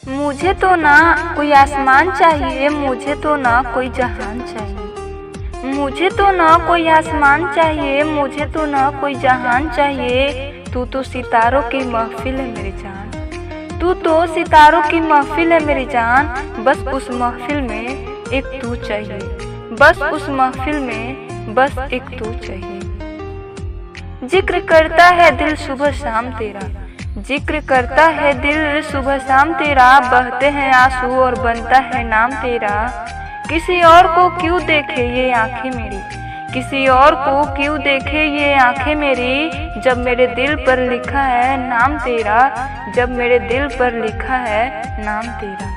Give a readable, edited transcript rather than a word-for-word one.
मुझे तो ना कोई आसमान चाहिए, मुझे तो ना कोई जहान चाहिए। मुझे तो ना कोई आसमान चाहिए, मुझे तो ना कोई जहान चाहिए। तू तो सितारों की महफिल है मेरी जान, तू तो सितारों की महफिल है मेरी जान। बस उस महफिल में एक तू चाहिए, बस उस महफिल में बस एक तू चाहिए। जिक्र करता है दिल सुबह शाम तेरा, जिक्र करता है दिल सुबह शाम तेरा। बहते हैं आंसू और बनता है नाम तेरा। किसी और को क्यों देखे ये आंखें मेरी, किसी और को क्यों देखे ये आंखें मेरी। जब मेरे दिल पर लिखा है नाम तेरा, जब मेरे दिल पर लिखा है नाम तेरा।